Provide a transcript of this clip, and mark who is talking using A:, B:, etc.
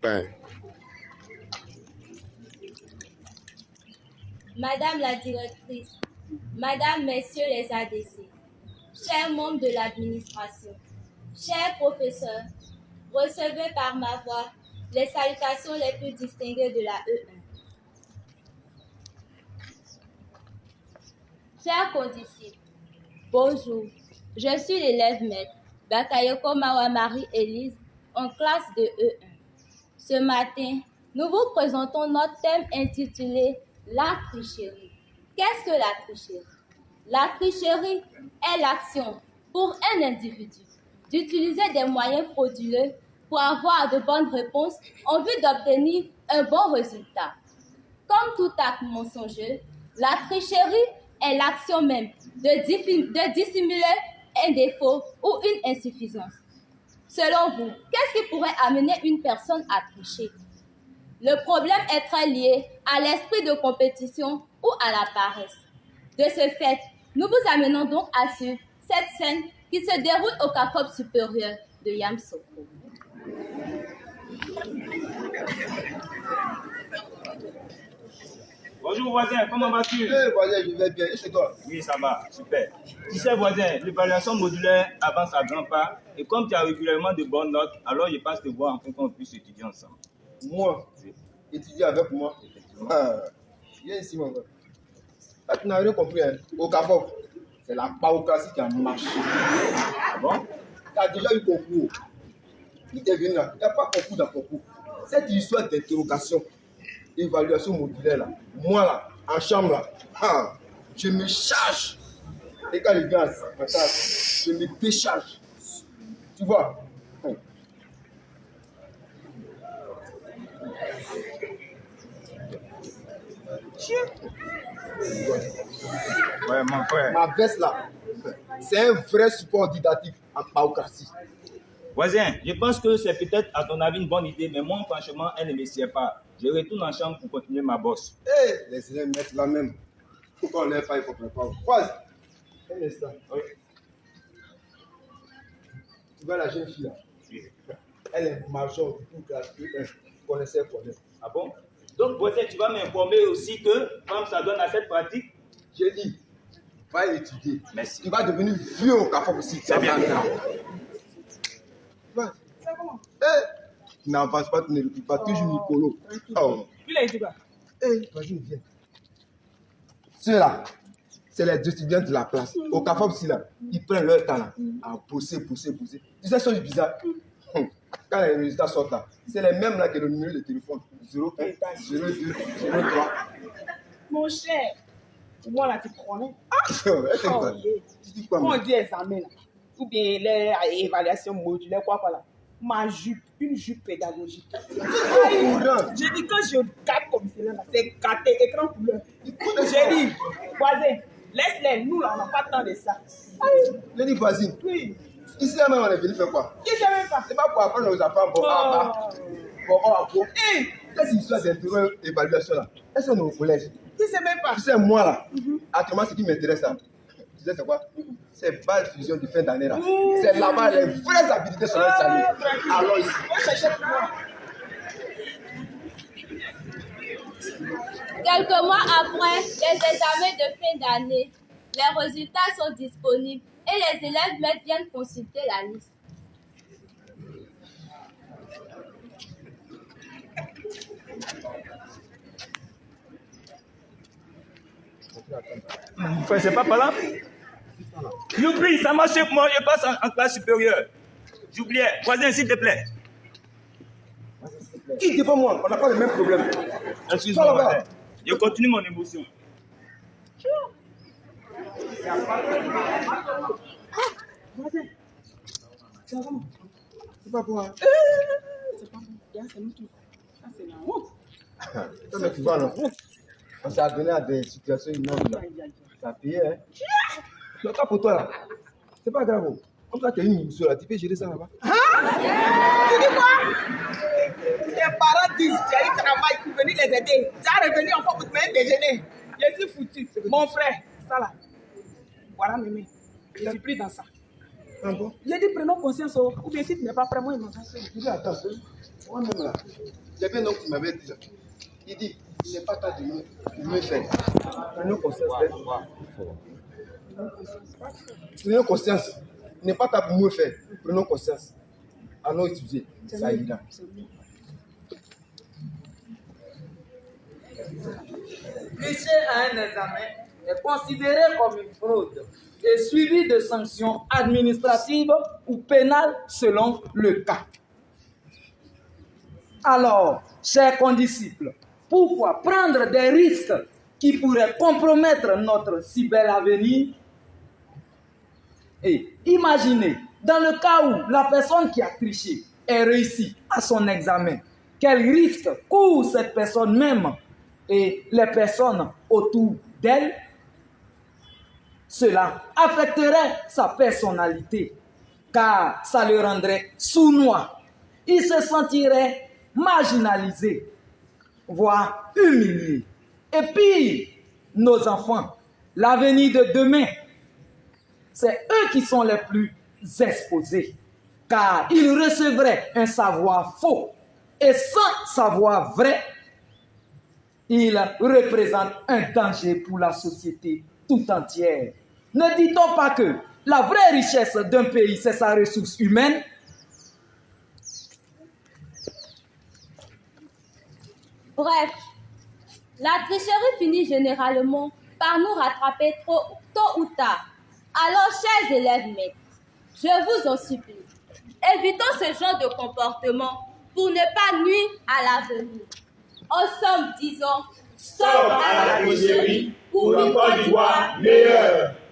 A: pain.
B: Madame la directrice, Madame, Messieurs les ADC, chers membres de l'administration, chers professeurs, recevez par ma voix les salutations les plus distinguées de la E1. Chers condisciples, bonjour, je suis l'élève maître Bakayoko Mawa Marie-Élise en classe de E1. Ce matin, nous vous présentons notre thème intitulé « La tricherie ». Qu'est-ce que la tricherie? La tricherie est l'action pour un individu d'utiliser des moyens frauduleux pour avoir de bonnes réponses en vue d'obtenir un bon résultat. Comme tout acte mensongeux, la tricherie est l'action même de dissimuler un défaut ou une insuffisance. Selon vous, qu'est-ce qui pourrait amener une personne à tricher? Le problème est très lié à l'esprit de compétition ou à la paresse. De ce fait, nous vous amenons donc à suivre cette scène qui se déroule au CAFOP supérieur de Yamsoko.
C: Bonjour voisin, comment vas-tu?
D: Voisin, je vais bien. Et chez toi?
C: Oui, ça va, super. Tu sais voisin, l'évaluation modulaire avance à grands pas et comme tu as régulièrement de bonnes notes, alors je pense te voir enfin qu'on puisse étudier ensemble.
D: Moi? Étudier avec moi? Viens ici, mon frère. Là, tu n'as rien compris. Hein. Au CAFOP, c'est la paocratie qui a marché.
C: Ah bon?
D: Tu as déjà eu concours. Il t'est venu là. Il n'y a pas concours dans concours. Cette histoire d'interrogation, évaluation modulaire là, moi là, en chambre là, je me charge. Et quand il vient en classe, je me décharge. Tu vois?
C: Ouais, mon frère.
D: Ma veste là, c'est un vrai support didactique en paocratie.
C: Voisin, je pense que c'est peut-être à ton avis une bonne idée, mais moi franchement, elle ne me sied pas. Je retourne en chambre pour continuer ma bosse.
D: Les élèves mettent là même. Pourquoi on ne lève pas, il faut préparer. Croise. Un instant.
C: Oui.
D: Tu vois la jeune fille là?
C: Oui.
D: Elle est majeure du coup classe 1. Tu connaissais le problème.
C: Ah bon? Donc voisin, tu vas m'informer aussi que comme ça donne à cette pratique?
D: J'ai dit, va étudier.
C: Merci.
D: Tu vas devenir vieux au CAFOP aussi.
C: C'est bien.
D: Tu n'avances pas, tu ne réponds pas. Toujours Nicolo. Oh.
E: Il a été quoi?
D: Vas-y, viens. Ceux-là, c'est les étudiants de la classe. Au CAFOP aussi là, ils prennent leur temps là, à bosser. Tu sais, c'est chose bizarre. Quand les résultats sortent là, c'est les mêmes là que le numéro de téléphone. 01, 02, 03.
E: Mon cher, pour moi là, tu connais.
D: Tu dis quoi?
E: On dit examen là, ou bien l'évaluation modulaire, quoi là. Ma jupe, une jupe pédagogique. J'ai dit quand je regarde comme cela là, c'est gâté, écran couleur. J'ai dit, voisin, laisse-les, nous là, on n'a pas tant de ça.
D: J'ai dit, voisine.
E: Oui.
D: Ici là même, on est venu faire quoi?
E: Qui ne sait même pas?
D: C'est pas pour apprendre aux enfants bon à bon. Cette histoire d'évaluation là, elles sont au collège.
E: Qui ne sait même pas?
D: Tu sais, moi là, actuellement, ce qui m'intéresse là, tu sais c'est quoi? C'est balle fusion de fin d'année là. C'est là-bas les vraies habilités sont installées. Alors ici.
B: Quelques mois après les examens de fin d'année, les résultats sont disponibles et les élèves viennent consulter la liste.
C: Frère, c'est pas par là? J'oublie, ça marche pour moi, je passe en classe supérieure. J'oubliais. Voisin, s'il te plaît.
D: Qui devant moi? On n'a pas le même problème.
C: Excuse-moi, voisin. Je continue mon émotion.
E: Voisin, c'est vraiment.
D: C'est pas pour moi.
E: C'est pas bon. C'est nous tous. Ça, c'est la honte.
D: Toi, mais tu vois, non? On s'est adonné à des situations énormes là. Ça a payé, hein? Mais pas pour toi là. C'est pas grave. Comme toi, tu es une émission là, tu peux gérer ça là-bas.
E: Tu dis quoi? Les parents disent j'ai eu travail pour venir les aider. J'ai revenu encore pour te mettre déjeuner. Je suis foutu. Mon frère, ça là. Voilà, mémé. Je suis pris dans ça.
D: Ah bon?
E: J'ai dit prenons conscience, ou bien si tu n'es pas prêt, moi, il m'a fait.
D: Tu dis attends. Moi-même là, j'avais un homme qui m'avait dit ça. Il dit, il n'est pas temps de mieux faire. Prenons conscience. Prenons conscience. Il n'est pas temps de mieux faire. Prenons conscience. Allons étudier. Ça ira.
A: Tricher à un examen est considéré comme une fraude et suivi de sanctions administratives ou pénales selon le cas. Alors, chers condisciples, pourquoi prendre des risques qui pourraient compromettre notre si bel avenir? Et imaginez, dans le cas où la personne qui a triché est réussie à son examen, quel risque court cette personne même et les personnes autour d'elle? Cela affecterait sa personnalité, car ça le rendrait sournois. Il se sentirait marginalisé, voire humilié. Et puis, nos enfants, l'avenir de demain, c'est eux qui sont les plus exposés, car ils recevraient un savoir faux. Et sans savoir vrai, ils représentent un danger pour la société tout entière. Ne dit-on pas que la vraie richesse d'un pays, c'est sa ressource humaine?
B: Bref, la tricherie finit généralement par nous rattraper tôt ou tard. Alors, chers élèves maîtres, je vous en supplie, évitons ce genre de comportement pour ne pas nuire à l'avenir. En somme, disons, stop à la tricherie pour une Côte d'Ivoire meilleure.